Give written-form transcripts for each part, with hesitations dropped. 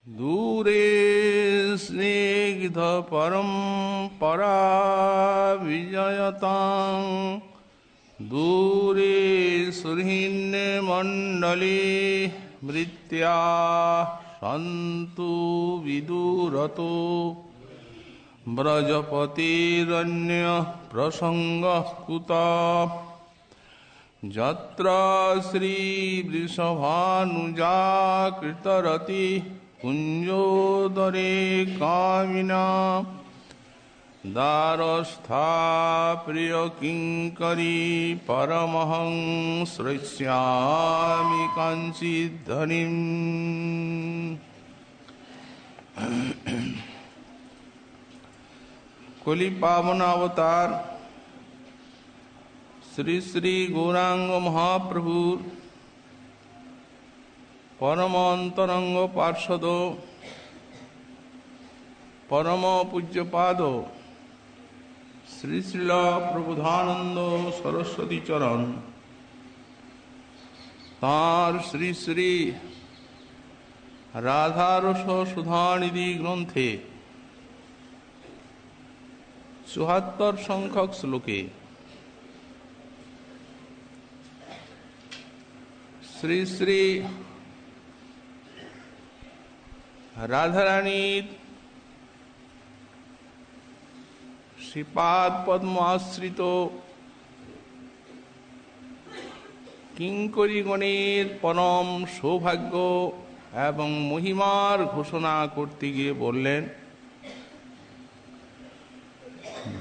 दूरे स्निग्ध परम्परा विजयतां दूरे सुहृन्मण्डले मृत्या सन्तु विदुरतो व्रजपतिरन्य प्रसङ्गः कुतः यत्र श्रीवृषभानुजा कृतरति कुञ्जोदरे कामिना दारस्था प्रियकिङ्करी परमहंस श्रैष्यामि काञ्चिद्धनिम्। कलि पावन अवतार श्री श्री गौरांग महाप्रभु परम अंतरंग पार्षद परम पूज्यपाद श्री श्रील प्रबोधानंद सरस्वती चरण तार श्री श्री राधारस सुधानिधि ग्रंथे ৭৪ সংখ্যক শ্লোকে শ্রী শ্রী রাধারানীর শ্রীপাদ পদ্ম আশ্রিত কিঙ্করীগণের পরম সৌভাগ্য এবং মহিমার ঘোষণা করতে গিয়ে বললেন,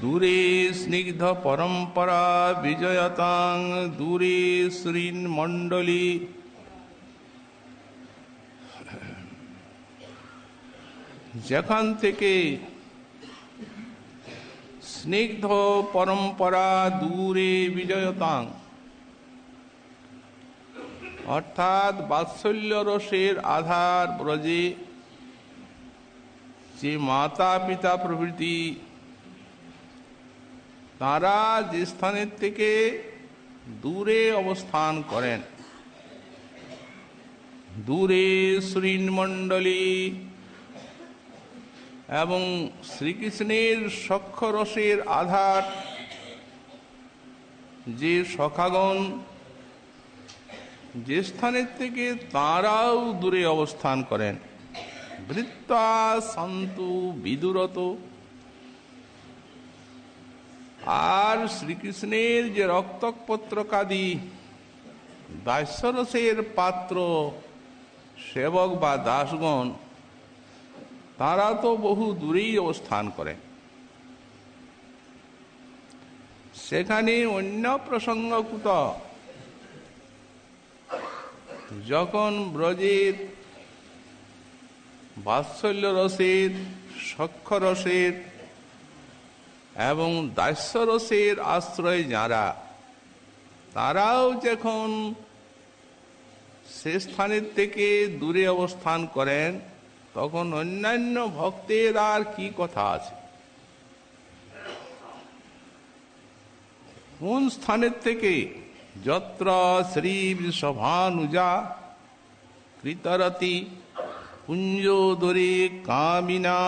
दूरे स्निग्ध परम्परा विजयतां दूरे श्रीन्मण्डली। যেখান থেকে স্নিগ্ধ পরম্পরা দূরে বিজয়তাং অর্থাৎ বাৎসল্য রসের আধার ব্রজে যে মাতা পিতা প্রভৃতি তারা যে স্থানের থেকে দূরে অবস্থান করেন, দূরে শ্রীমণ্ডলী এবং শ্রীকৃষ্ণের সখ্যরসের আধার যে সখাগণ যে স্থানের থেকে তারাও দূরে অবস্থান করেন, বৃত্তা সন্তু বিদুরত। আর শ্রীকৃষ্ণের যে রক্তপত্রকাদি দাস্যরসের পাত্র সেবক বা দাসগণ তারা তো বহু দূরেই অবস্থান করেন। সেখানে অন্য প্রসঙ্গকুত যখন ব্রজের বাৎসল্য রসের সখ্যরসের এবং দাস্যরসের আশ্রয় যারা তারাও যখন সে স্থানের থেকে দূরে অবস্থান করেন তখন অন্যান্য ভক্তের আর কি কথা আছে? কোন স্থানের থেকে? যত্র শ্রী বৃষভানুজা কৃতরতি কুঞ্জোদরে কামিনা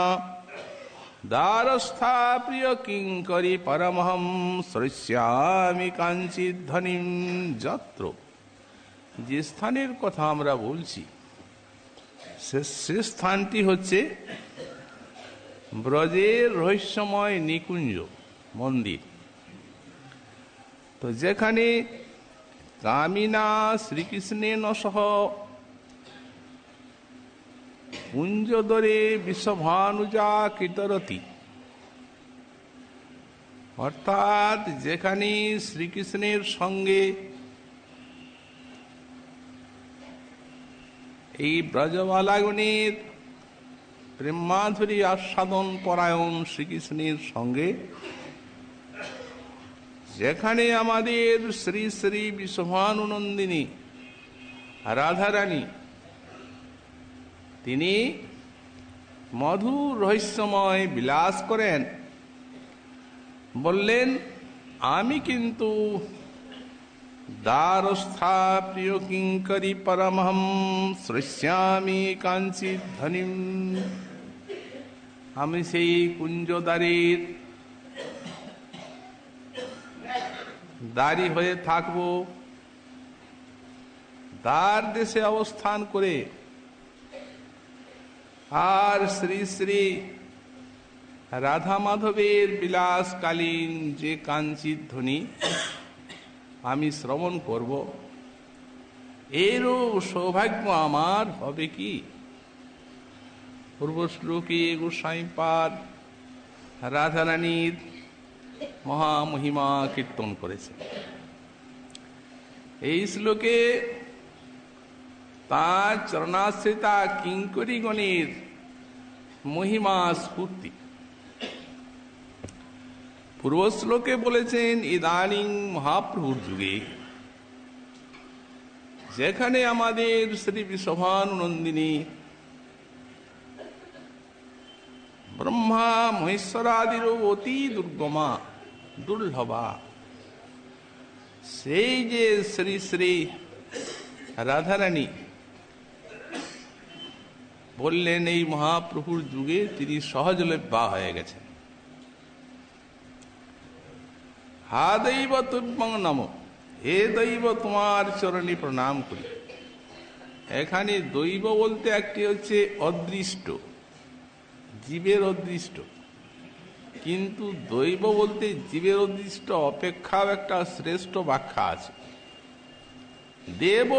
দারস্থা প্রিয় কিঙ্করী পরমহংস শ্রৈষ্যামি কাঞ্চিদ্ধনিম। যত্র যে স্থানের কথা আমরা বলছি সে স্থানটি হচ্ছে ব্রজের রহস্যময় নিকুঞ্জ মন্দির। তো যেখানে কামিনা শ্রীকৃষ্ণেন সহ কুঞ্জদরে বৃষভানুজা কৃতরতি অর্থাৎ যেখানে শ্রীকৃষ্ণের সঙ্গে এই ব্রজবালাগণের প্রেমাধুরী আস্বাদন পরায়ণ শ্রীকৃষ্ণের সঙ্গে যেখানে আমাদের শ্রী শ্রী বৃষভানুনন্দিনী রাধারানী তিনি মধুর রহস্যময় বিলাস করেন, বললেন আমি কিন্তু দ্বারস্থা প্রিয় কিঙ্করি পরমহম শ্রস্যামি কাঞ্চিত ধ্বনিম। আমি সেই কুঞ্জদ্বারের দ্বারী হয়ে থাকব, দ্বার দেশে অবস্থান করে আর শ্রী শ্রী রাধা মাধবের বিলাসকালীন যে কাঞ্চিত ধ্বনি আমি শ্রবণ করব, এরও সৌভাগ্য আমার হবে কি? পূর্ব শ্লোকে গোস্বামীপাদ রাধারানীর মহামহিমা কীর্তন করেছে। এই শ্লোকে তাঁর চরণাশ্রিতা কিঙ্করীগণের মহিমা স্ফূর্তি। পূর্ব শ্লোকে বলেছেন ইদানিং মহাপ্রভুর যুগে, যেখানে আমাদের শ্রী বৃষভানুনন্দিনী ব্রহ্মা মহেশ্বরাদিরও অতি দুর্গমা দুর্লভা, সেই যে শ্রী শ্রী রাধারানী বললেন এই মহাপ্রভুর যুগে তিনি সহজলভ্যা হয়ে গেছেন। হা দৈব তুভ্যং নম, হে দৈব তোমার চরণে প্রণাম করি। এখানে দৈব বলতে একটি হচ্ছে অদৃষ্ট, জীবের অদৃষ্ট, কিন্তু দৈব বলতে জীবের অদৃষ্ট অপেক্ষাও একটা শ্রেষ্ঠ ব্যাখ্যা আছে। দেব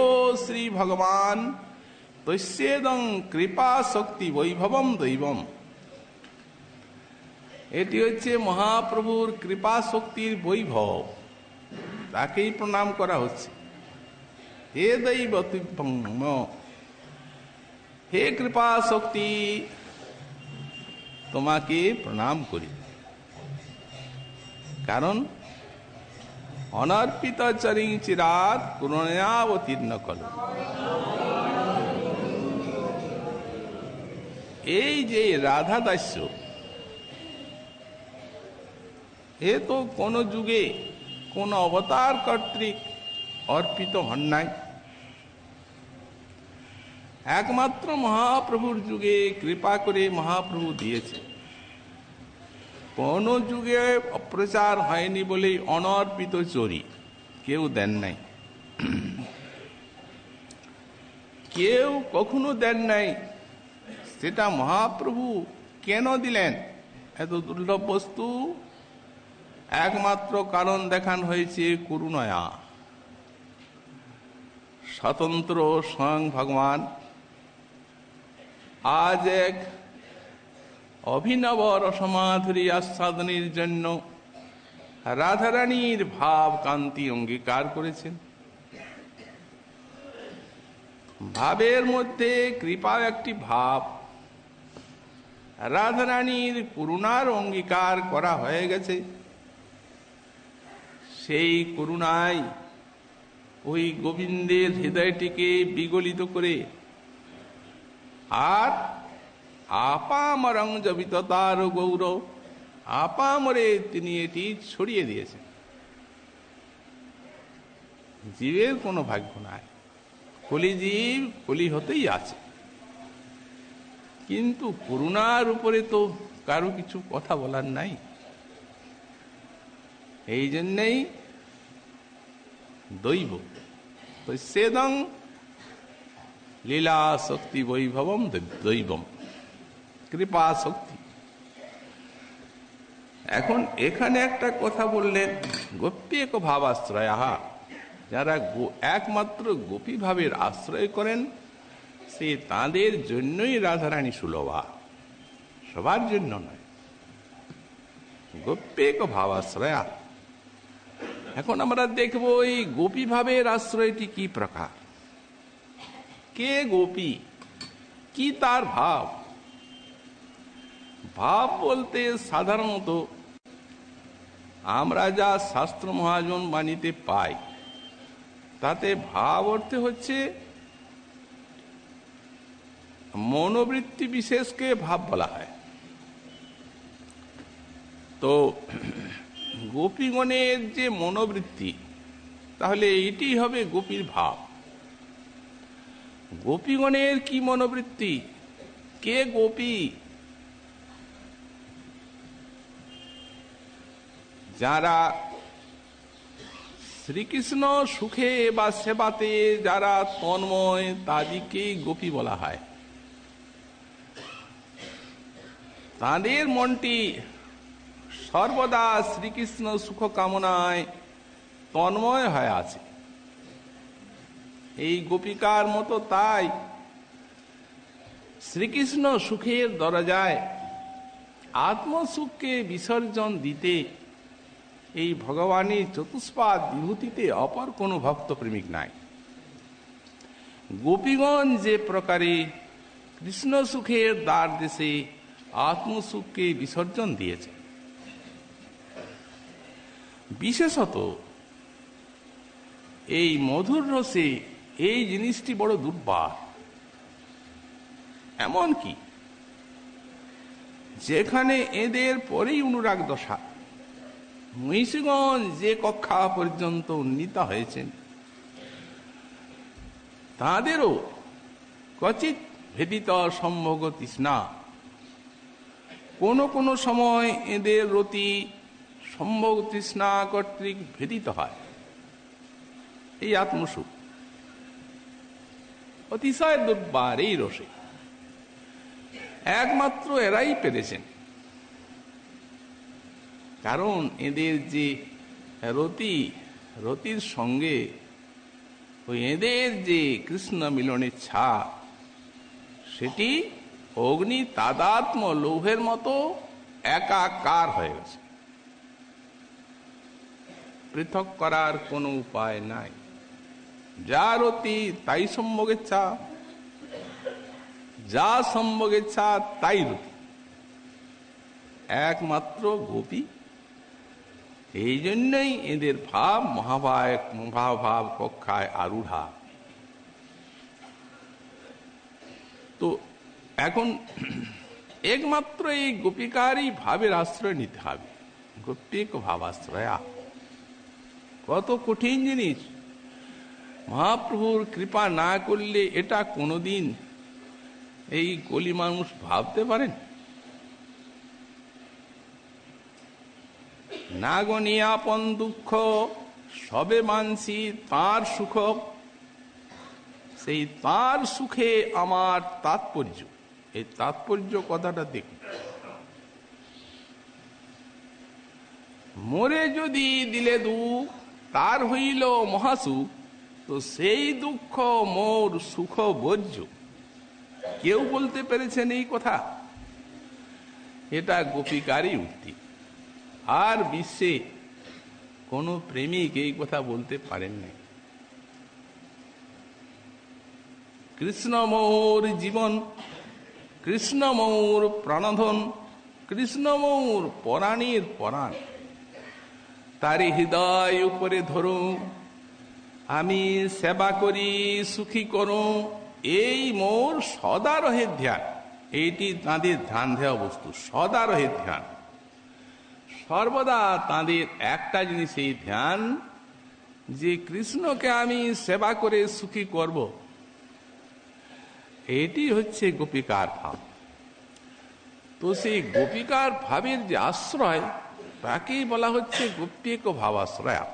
শ্রী ভগবান তস্যেদং কৃপা শক্তি বৈভবম দৈবম। এটি হচ্ছে মহাপ্রভুর কৃপা শক্তির বৈভব, তাকেই প্রণাম করা হচ্ছে। হে দৈব তুভ্যং নম, হে কৃপা শক্তি তোমাকে প্রণাম করি। কারণ অনর্পিত চরিং চিরাত করুণাবতীর্ণ কল। এই যে রাধা দাস্য, এ তো কোন যুগে কোন অবতার কর্তৃক অর্পিত হন নাই, একমাত্র মহাপ্রভুর যুগে কৃপা করে মহাপ্রভু দিয়েছে। কোন যুগে অপ্রচার হয়নি বলে অনর্পিত চরি কেউ দেন নাই, কেউ কখনো দেন নাই। সেটা মহাপ্রভু কেন দিলেন এত দুর্লভ বস্তু? একমাত্র কারণ দেখান হয়েছে করুণায়া। স্বতন্ত্র স্বয়ং ভগবান আজ এক অভিনব রসমাধুরী আস্বাদনের জন্য রাধারানীর ভাব কান্তি অঙ্গীকার করেছেন। ভাবের মধ্যে কৃপা একটি ভাব, রাধারানীর করুণার অঙ্গীকার করা হয়ে গেছে। সেই করুণায় ওই গোবিন্দের হৃদয়টিকে বিগলিত করে আর আপামরং জবিততার গৌর, আপামরে তিনি এটি ছড়িয়ে দিয়েছেন। জীবের কোনো ভাগ্য নাই, কলিজীব কলি হতেই আছে, কিন্তু করুণার উপরে তো কারো কিছু কথা বলার নাই। এই জন্যেই দৈব তস্যেদং লীলা শক্তি বৈভবম দৈবম, কৃপা শক্তি। এখন এখানে একটা কথা বললেন, গোপ্যেক ভাবাশ্রয়, যারা একমাত্র গোপী ভাবের আশ্রয় করেন সে তাদের জন্যই রাধারানী সুলভা, সবার জন্য নয়। গোপ্যেক ভাবাশ্রয়া। এখন আমরা দেখব এই গোপী ভাবের আশ্রয়টি কি প্রকার, কে গোপী, কি তার ভাব। ভাব বলতে সাধারণত আমরা যা শাস্ত্র মহাজন বাণীতে পাই তাতে ভাব অর্থে হচ্ছে মনোবৃত্তি বিশেষকে ভাব বলা হয়। তো গোপীগণের যে মনোবৃত্তি তাহলে এটি হবে গোপীর ভাব। গোপীগণের কি মনোবৃত্তি, কে গোপী? যারা শ্রীকৃষ্ণ সুখে বা সেবাতে যারা তন্ময়, তাদেরকেই গোপী বলা হয়। তাদের মনটি সর্বদা শ্রীকৃষ্ণ সুখ কামনায় তন্ময় হয়ে আছে। এই গোপিকার মতো তাই শ্রীকৃষ্ণ সুখের দরজায় আত্মসুখকে বিসর্জন দিতে এই ভগবানের চতুষ্পাদ বিভূতিতে অপর কোনো ভক্ত প্রেমিক নাই। গোপীগণ যে প্রকারে কৃষ্ণ সুখের দ্বার দেশে আত্মসুখকে বিসর্জন দিয়েছে, বিশেষত এই মধুর রসে এই জিনিসটি বড় দুর্বার। এমন কি যেখানে এদের পরেই অনুরাগ দশা, মহিষীগণ যে কক্ষা পর্যন্ত উন্নীত হয়েছেন, তাদেরও কচিত ভেদিত সম্ভোগ তৃষ্ণা। কোন সময় এদের রতি সম্ভোগ তৃষ্ণা কর্তৃক ভেদিত হয়। এই আত্মসুখ অতিশয় দুর্বার এই রসে একমাত্র এরাই পেরেছেন। কারণ এদের যে রতির সঙ্গে ওই এদের যে কৃষ্ণ মিলনের ছাপ, সেটি অগ্নি তাদাত্ম লৌহের মতো একাকার হয়ে গেছে। পৃথক করার কোনো উপায় নাই। যা রতি তাই সম্ভোগের ছাপ, যা সম্ভোগের ছাপ তাই রতি। একমাত্র গোপী। এই জন্যই এদের ভাব মহাভাব কক্ষায় আরূঢ়া। তো এখন একমাত্র এই গোপিকারই ভাবের আশ্রয় নিতে হবে। গোপিক ভাবাশ্রয়া কত কঠিন জিনিস। মহাপ্রভুর কৃপা না করলে এটা কোনোদিন এই কলি মানুষ ভাবতে পারেন? না গনি আপন দুঃখ সবে মানসি তাঁর সুখ, সেই তাঁর সুখে আমার তাৎপর্য। এই তাৎপর্য কথাটা দেখুন। মোরে যদি দিলে দুঃখ তার হইল মহাসুখ, তো সেই দুঃখ মোর সুখ বর্জ্য। কেউ বলতে পেরেছেন এই কথা? এটা গোপিকারই উক্তি। আর বিশ্বে কোন প্রেমিক এই কথা বলতে পারেন নাই। কৃষ্ণ মোর জীবন, কৃষ্ণ মোর প্রাণধন, কৃষ্ণ মোর পরাণের পরাণ। তারি হৃদয় উপরে ধরো, আমি সেবা করি সুখী করো, এই মোর সদা রহে ধ্যান। এইটি তাঁদের ধ্যান দেওয়া বস্তু, সদা রহে ধ্যান। সর্বদা তাঁদের একটা জিনিস এই ধ্যান, যে কৃষ্ণকে আমি সেবা করে সুখী করব। এটি হচ্ছে গোপিকার ভাব। তো সেই গোপিকার ভাবের যে আশ্রয়, তাকেই বলা হচ্ছে গোপ্যেক ভাবাশ্রয়া।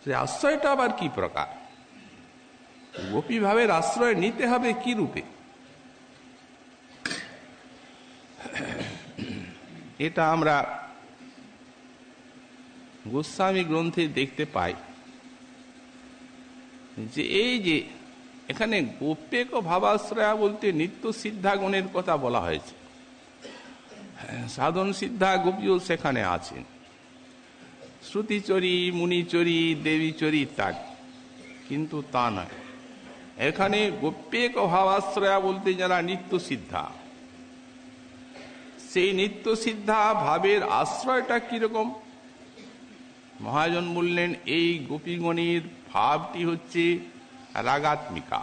সে আশ্রয়টা আবার কি প্রকার? গোপী ভাবের আশ্রয় নিতে হবে কি রূপে? এটা আমরা গোস্বামী গ্রন্থে দেখতে পাই যে এই যে এখানে গোপ্যেক ভাবাশ্রয়া বলতে নিত্য সিদ্ধাগণের কথা বলা হয়েছে। সাধন সিদ্ধা গোপীও সেখানে আছেন, শ্রুতিচরী, মুনিচরী, দেবীচরী ইত্যাদি। কিন্তু তা নয়, এখানে গোপ্যেক ভাবাশ্রয়া বলতে যারা নিত্য সিদ্ধা, সেই নিত্য সিদ্ধা ভাবের আশ্রয়টা কিরকম? মহাজন বললেন এই গোপীগণের ভাবটি হচ্ছে রাগাত্মিকা,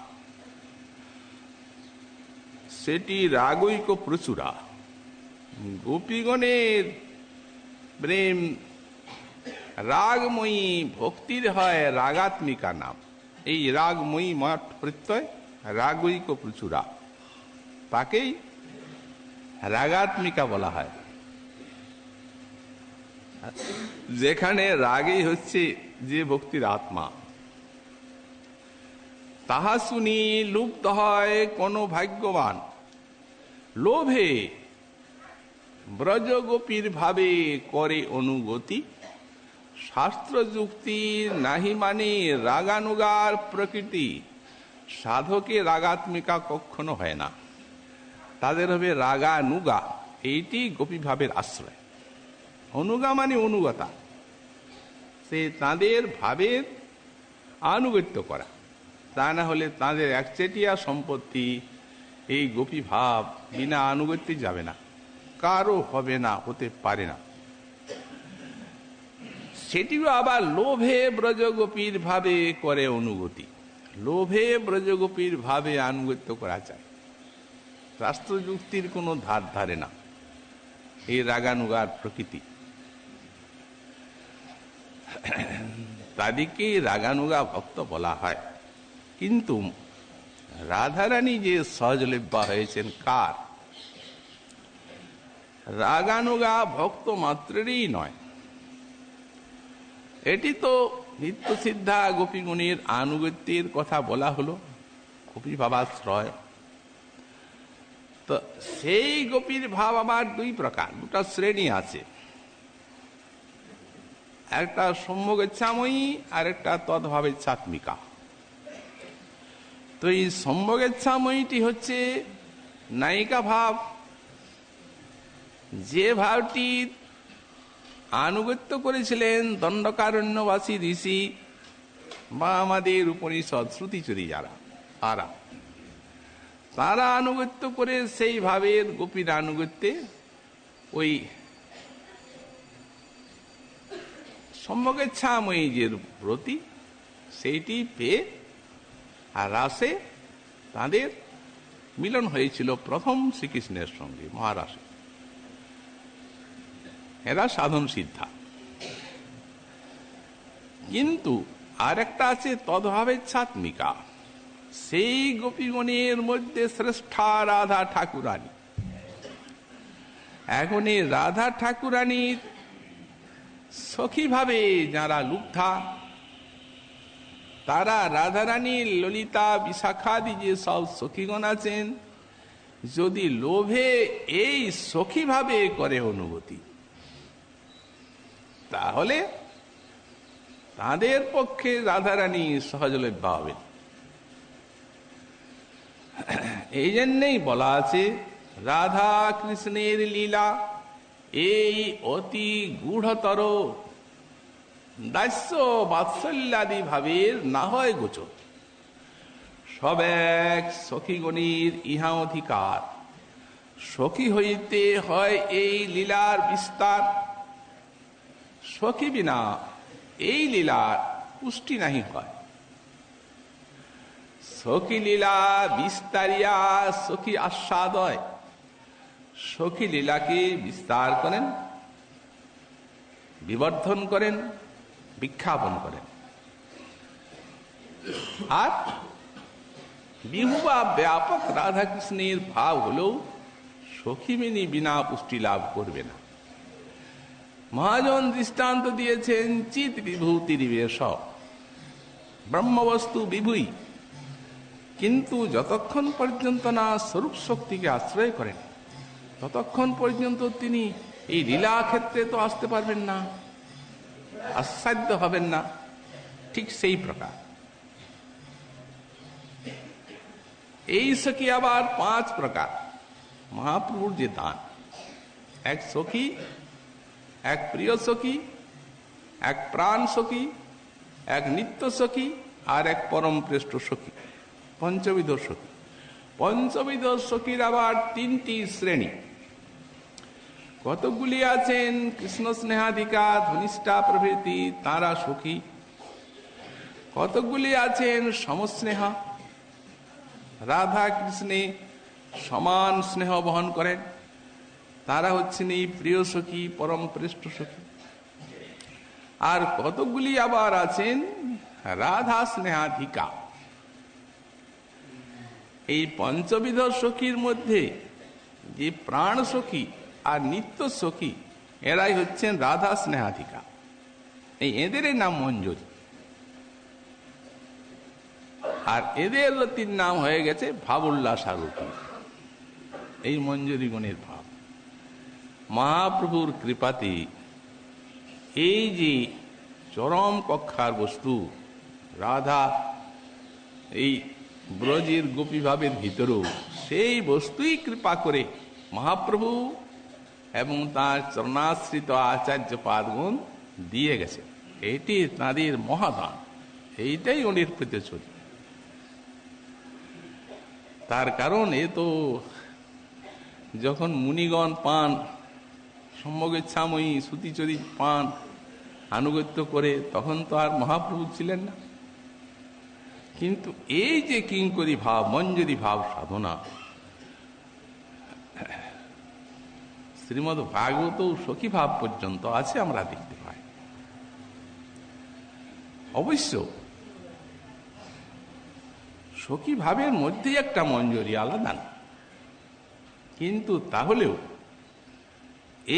সেটি রাগৈক প্রচুরা। গোপীগণের প্রেম রাগময়ী ভক্তির হয় রাগাত্মিকা নাম। এই রাগময়ী মঠ প্রত্যয় রাগৈক প্রচুরা, তাকেই রাগাত্মিকা বলা হয়। যেখানে রাগই হচ্ছে যে ভক্তির আত্মা, তাহা শুনি লুপ্ত হয় কোন ভাগ্যবান, লোভে ব্রজগোপীর ভাবে করে অনুগতি, শাস্ত্র যুক্তি নাহি মানে রাগানুগার প্রকৃতি, সাধকে রাগাত্মিকা কখনো হয় না, তাদের হবে রাগানুগা। এইটি গোপী ভাবের আশ্রয়। অনুগা মানে অনুগতা, সে তাদের ভাবের আনুগত্য করা, তা না হলে তাদের একচেটিয়া সম্পত্তি এই গোপী ভাব বিনা আনুগত্যে যাবে না, কারো হবে না, হতে পারে না। সেটিও আবার লোভে ব্রজগোপীর ভাবে করে অনুগতি। লোভে ব্রজগোপীর ভাবে আনুগত্য করা যায়, শাস্ত্র যুক্তির কোনো ধার ধারে না এই রাগানুগার প্রকৃতি। তাদেরকে রাগানুগা ভক্ত বলা হয়। কিন্তু রাধারানী যে সহজলভ্যা হয়েছেন কার? রাগানুগা ভক্ত মাত্রেরই নয়, এটি তো নিত্য সিদ্ধা গোপীগণের আনুগত্যের কথা বলা হলো, গোপী ভাবাশ্রয়। তো সেই গোপীর ভাব আবার দুই প্রকার, দুটা শ্রেণী আছে, একটা সম্ভোগেচ্ছাময়ী আর একটা তদ্ভাবেচ্ছাত্মিকা। তো এই সম্ভোগেচ্ছাময়ীটি হচ্ছে নায়িকা ভাব, যে ভাবটি আনুগত্য করেছিলেন দণ্ডকারণ্যবাসী ঋষি বা আমাদের উপনিষদ শ্রুতিচরী যারা, তারা আনুগত্য করে সেই ভাবের গোপীর আনুগত্যে ওই সম্ভোগেচ্ছাময়ী যে ব্রতী সেইটি পেয়ে আর রাসে তাদের মিলন হয়েছিল প্রথম শ্রীকৃষ্ণের সঙ্গে মহারাসে। এরা সাধন সিদ্ধা। কিন্তু আর একটা আছে তদ্ভাবেচ্ছাত্মিকা, সেই গোপীগণের মধ্যে শ্রেষ্ঠা রাধা ঠাকুরানী। এখন এই রাধা ঠাকুরানীর সখী ভাবে যারা লুব্ধা, তারা রাধারানী ললিতা বিশাখাদি যে সব সখীগণ আছেন, যদি লোভে এই সখী ভাবে করে অনুভূতি, তাহলে তাদের পক্ষে রাধারানী সহজলভ্য হবেন। এই জন্যেই বলা আছে রাধা কৃষ্ণের লীলা এই অতি গূঢ়তর, দাস্য বাৎসল্যাদি ভাবের না হয় গোচর। সব এক সখীগণের ইহা অধিকার, সখী হইতে হয় এই লীলার বিস্তার। সখী বিনা এই লীলার পুষ্টি নাহি হয়। সখী লীলা বিস্তারিয়া সখী আস্বাদয়, সখী লীলাকে বিস্তার করেন, বিবর্ধন করেন, বিখ্যাপন করেন। আর বিহুবা ব্যাপক রাধাকৃষ্ণের ভাব হলেও সখীমিনী বিনা পুষ্টি লাভ করবে না। মহাজন দৃষ্টান্ত দিয়েছেন চিত বিভূতির বেশ, ব্রহ্মবস্তু বিভূই, কিন্তু যতক্ষণ পর্যন্ত না স্বরূপ শক্তিকে আশ্রয় করেন ততক্ষণ পর্যন্ত তিনি এই লীলা ক্ষেত্রে তো আসতে পারবেন না, আস্বাদ্য হবেন না। ঠিক সেই প্রকার এই সখী আবার পাঁচ প্রকার। মহাপ্রভুর যে দান, এক সখী, এক প্রিয় সখী, এক প্রাণ সখী, এক নিত্য সখী, আর এক পরম শ্রেষ্ঠ সখী, পঞ্চবিধ সখী। পঞ্চবিধ সখীর আবার তিনটি শ্রেণী। কতগুলি আছেন কৃষ্ণ স্নেহাধিকা ধনিষ্ঠা প্রভৃতি, তারা সখী। কতগুলি আছেন সমস্নেহা, রাধা কৃষ্ণে সমান স্নেহ বহন করেন, তারা হচ্ছেন এই প্রিয় সখী, পরম শ্রেষ্ঠ সখী। আর কতগুলি আবার আছেন রাধা স্নেহাধিকা। এই পঞ্চবিধ সখীর মধ্যে যে প্রাণ সখী আর নিত্য সখী, এরাই হচ্ছেন রাধা স্নেহাধিকা। এদের নাম মঞ্জুরি। আর এদের রতির নাম হয়ে গেছে ভাবোল্লাসারূপী। এই মঞ্জুরি গুণের ভাব মহাপ্রভুর কৃপাতে এই যে চরম কক্ষার বস্তু রাধা, এই ব্রজের গোপী ভাবের ভিতরেও সেই বস্তুই কৃপা করে মহাপ্রভু এবং তার চরণাশ্রিত আচার্য পাদগণ দিয়ে গেছে। এটি তাঁদের মহাদান, এইটাই উনির প্রতিশ্রুতি। তার কারণ এ তো যখন মুনিগণ পান, সম্যগেচ্ছাময়ী শ্রুতিচরিত পান, আনুগত্য করে, তখন তো আর মহাপ্রভু ছিলেন না। কিন্তু এই যে কিঙ্করী ভাব, মঞ্জুরি ভাব সাধনা, শ্রীমদ্ ভাগবত সখী ভাব পর্যন্ত আছে, আমরা দেখতে পাই। অবশ্য সখী ভাবের মধ্যে একটা মঞ্জুরি আলাদা না, কিন্তু তাহলেও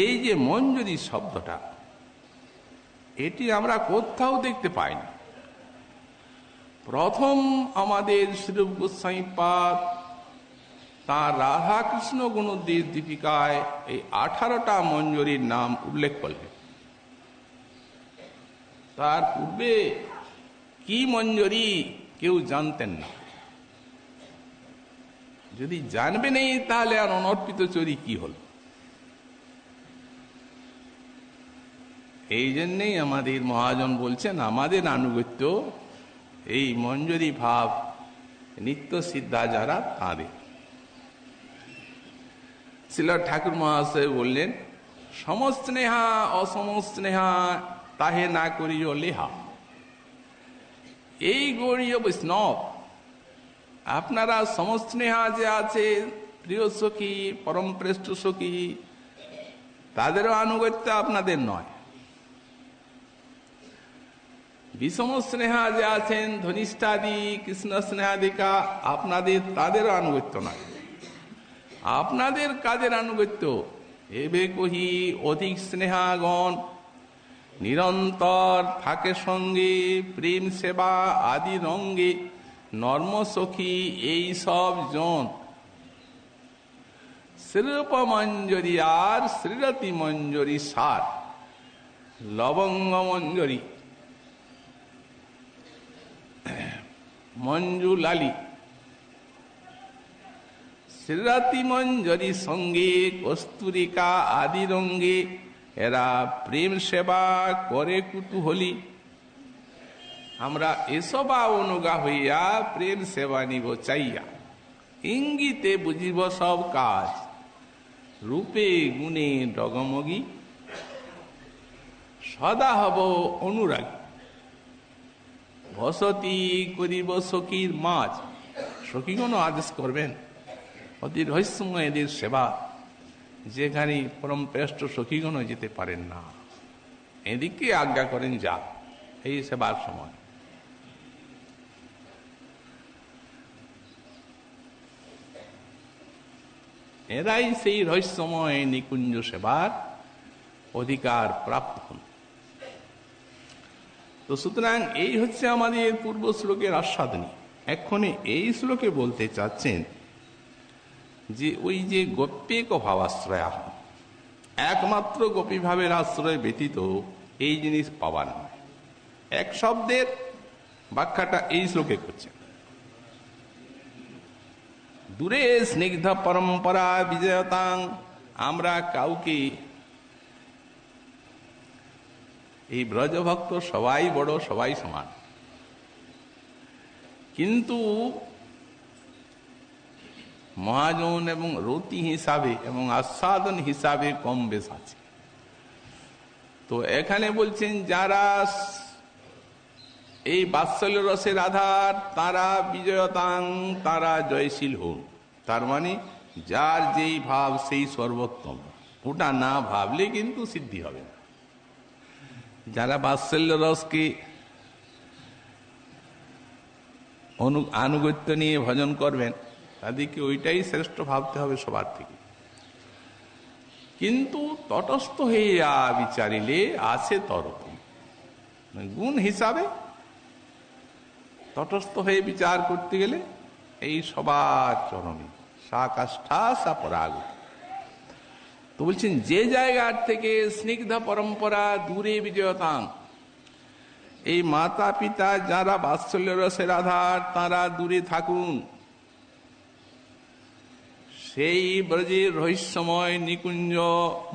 এই যে মঞ্জুরি শব্দটা, এটি আমরা কোথাও দেখতে পাই না। প্রথম আমাদের শ্রীরূপ গোস্বামী পাদ তাঁর রাধা কৃষ্ণ গুণোদ্দীপ দীপিকায় এই 18টা মঞ্জুরির নাম উল্লেখ করলেন। তার পূর্বে কি মঞ্জুরি কেউ জানতেন না। যদি জানবে নেই, তাহলে আর অনর্পিত চরি কি হল? এই জন্যেই আমাদের মহাজন বলছেন, আমাদের আনুগত্য এই মঞ্জুরি ভাব নিত্য সিদ্ধা যারা, তাঁদের। শ্রীল ঠাকুর মহাশয় বললেন, সমস্নেহা অসমস্নেহা তাহে না করিও লেহা। এই গৌরীয় বৈষ্ণব, আপনারা সমস্নেহা যে আছে, প্রিয় সখী, পরম শ্রেষ্ঠ সখী, তাদেরও আনুগত্য আপনাদের নয়। বিষম স্নেহা যে আছেন, ধনিষ্ঠাদি কৃষ্ণ স্নেহাদিকা, আপনাদের তাদেরও আনুগত্য নয়। আপনাদের কাদের আনুগত্য? এবে কহি অধিক স্নেহাগণ নিরন্তর থাকে সঙ্গে, প্রেম সেবা আদি রঙ্গে, নর্ম সখী এই সব জন। শ্রীরূপ মঞ্জরি আর শ্রীরতি মঞ্জরি সার, লবঙ্গ মঞ্জরি মঞ্জু লালি, শ্রীরতি মঞ্জরি সঙ্গে কস্তুরিকা আদি রঙ্গে, এরা প্রেম সেবা করে কুতুহলী। আমরা এসবা অনুগা হইয়া প্রেম সেবা নিব চাইয়া, ইঙ্গিতে বুঝিব সব কাজ, রূপে গুণে ডগমগি, সদা হব অনুরাগী, বসতি করিব সখীর মাঝ। সখীগণ আদেশ করবেন অতি রহস্যময় এদের সেবা, যেখানে পরম শ্রেষ্ঠ সখীগণ যেতে পারেন না, এদিকে আজ্ঞা করেন যা, এই সেবার সময়। এরাই সেই রহস্যময় নিকুঞ্জ সেবার অধিকার প্রাপ্ত হন। তো সুতরাং এই হচ্ছে আমাদের পূর্ব শ্লোকের আস্বাদনী। এক্ষণে এই শ্লোকে বলতে চাচ্ছেন যে ওই যে গোপ্যেক ভাবাশ্রয়, একমাত্র গোপী ভাবের আশ্রয় ব্যতীত এই জিনিস পাবার নয়। এক শব্দের ব্যাখ্যাটা এই শ্লোকে করছেন। দূরে স্নিগ্ধ পরম্পরা বিজয়তাং, আমরা কাউকে, এই ব্রজভক্ত সবাই বড়, সবাই সমান, কিন্তু মহাজন এবং রতি হিসাবে এবং আস্বাদন হিসাবে কম বেশ আছে। তো এখানে বলছেন যারা এই বাৎসল্য রসের আধার, তারা বিজয়তাং, তারা জয়শীল হন। তার মানে যার যেই ভাব সেই সর্বোত্তম, ওটা না ভাবলে কিন্তু সিদ্ধি হবে না। যারা বাৎসল্য রসকে আনুগত্য নিয়ে ভজন করবেন তাদেরকে ওইটাই শ্রেষ্ঠ ভাবতে হবে সবার থেকে। কিন্তু তটস্থ হইয়া বিচারিলে আছে তরকম, গুণ হিসাবে তটস্থ হয়ে বিচার করতে গেলে এই সবার চরণে সা কাষ্ঠা সা পরাগতি। তো বলছেন যে জায়গার থেকে স্নিগ্ধ পরম্পরা দূরে বিজয়তাম, এই মাতা পিতা যারা বাৎসল্য রসের আধার তারা দূরে থাকুন। সেই ব্রজের রহস্যময় নিকুঞ্জ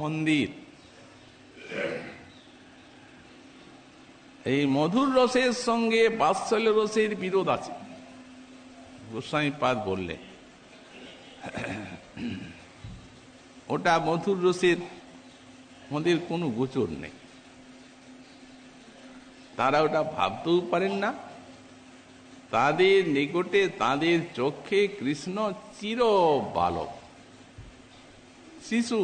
মন্দির, এই মধুর রসের সঙ্গে বাৎসল্য রসের বিরোধ আছে। গোস্বামীপাদ বললে ওটা মধুর রসের মধ্যে কোনো গোচর নেই, তারা ওটা ভাবতেও পারেন না। তাদের নিকটে তাদের চোখে কৃষ্ণ চির বালক, শিশু।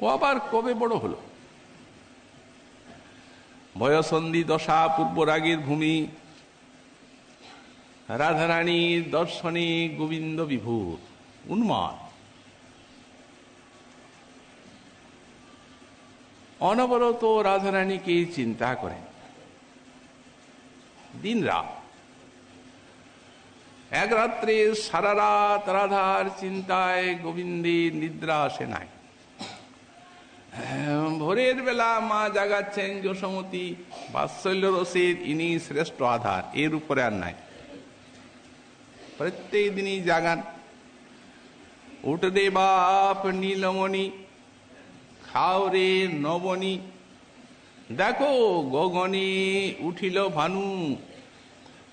ও আবার কবে বড় হলো? বয়সন্ধি দশা পূর্বরাগের ভূমি, রাধারানীর দর্শনে গোবিন্দ বিভোর উন্মাদ। অনবরত রাধারানীকে চিন্তা করেন দিন রাত। এক রাত্রে সারা রাত রাধার চিন্তায় গোবিন্দের নিদ্রা আসে নাই। ভোরের বেলা মা জাগাচ্ছেন যশোমতী, বাৎসল্য রসের ইনি শ্রেষ্ঠ আধার, এর উপরে আর নাই। প্রত্যেক দিনই জাগান, উঠ রে বাপ নীলমণি, খাও রে নবনী, দেখো গগনে উঠিল ভানু,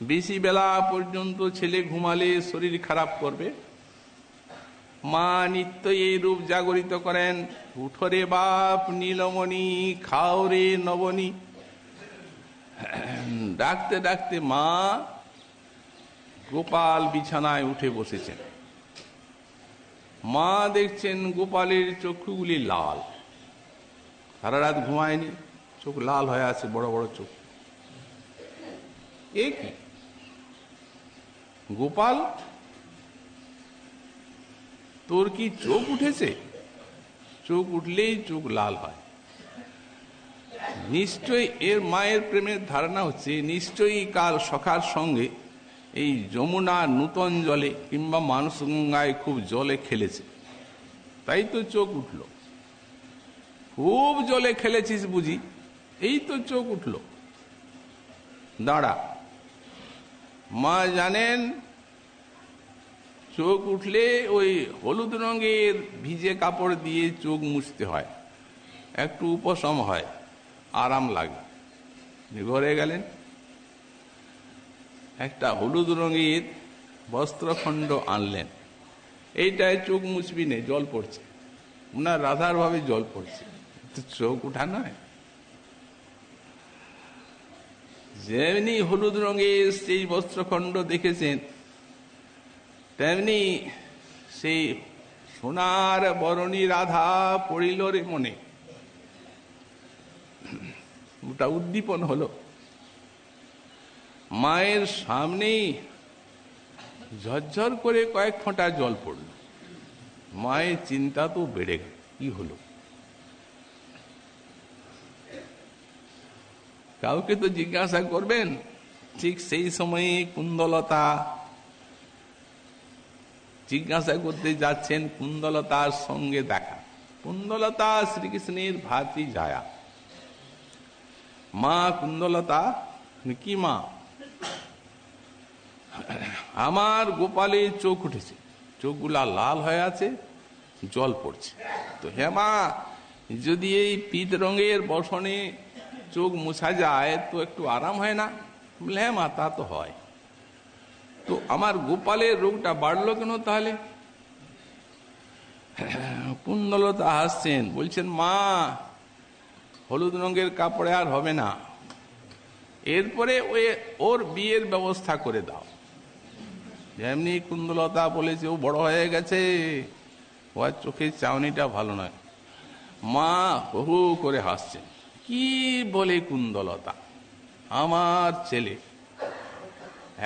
বেশি বেলা পর্যন্ত ছেলে ঘুমালে শরীর খারাপ করবে। মা নিত্য এই রূপ জাগরিত করেন, উঠো রে বাপ নীলমণি, খাও রে নবনী। ডাকতে ডাকতে মা গোপাল বিছানায় উঠে বসেছেন। মা দেখছেন গোপালের চক্ষুগুলি লাল, সারা রাত ঘুমায়নি, চোখ লাল হয়ে আছে, বড় বড় চোখ। এ কি গোপাল, তোর কি চোখ উঠেছে? চোখ উঠলেই চোখ লাল হয়। নিশ্চয়ই এর মায়ের প্রেমের ধারণা হচ্ছে নিশ্চয়ই কাল সখার সঙ্গে এই যমুনা নূতন জলে কিংবা মানসগঙ্গায় খুব জলে খেলেছে, তাই তো চোখ উঠল। খুব জলে খেলেছিস বুঝি, এই তো চোখ উঠল। দাঁড়া, মা জানেন চোখ উঠলে ওই হলুদ রঙের ভিজে কাপড় দিয়ে চোখ মুছতে হয়, একটু উপশম হয়, আরাম লাগে। ঘরে গেলেন, একটা হলুদ রঙের বস্ত্রখণ্ড আনলেন, এইটায় চোখ মুছবি নে, জল পড়ছে। ওনার রাধার ভাবে জল পড়ছে, চোখ উঠা নয়। যেমনি হলুদ রঙের সেই বস্ত্রখণ্ড দেখেছেন, তেমনি সেই সোনার বরণী রাধা পড়িল রে মনে। ওটা উদ্দীপন হলো। মায়ের সামনেই ঝরঝর করে কয়েক ফোঁটা জল পড়ল। মায়ের চিন্তা তো বেড়ে গেল, কি হলো? কাউকে তো জিজ্ঞাসা করবেন। ঠিক সেই সময়ে কুন্দলতা জিজ্ঞাসা করতে যাচ্ছেন, কুন্দলতার সঙ্গে দেখা। কুন্দলতা শ্রীকৃষ্ণের ভাতৃ জায়া। মা কুন্দলতা, কি মা? আমার গোপালের চোখ উঠেছে, চোখগুলা লাল হয়ে আছে, জল পড়ছে। তো হে মা, যদি এই পিত রঙের বসনে চোখ মুছা যায় তো একটু আরাম হয় না? বলে হ্যাঁ মা, তা তো হয়। তো আমার গোপালের রোগটা বাড়লো কেন তাহলে? কুন্দলতা হাসছেন, বলছেন মা, হলুদ রঙের কাপড়ে আর হবে না, এরপরে ওর বিয়ের ব্যবস্থা করে দাও। যেমনি কুন্দলতা বলেছে, ও বড় হয়ে গেছে, ওর চোখের চাউনিটা ভালো নয়। মা হু হু করে হাসছেন, কি বলে কুন্দলতা, আমার ছেলে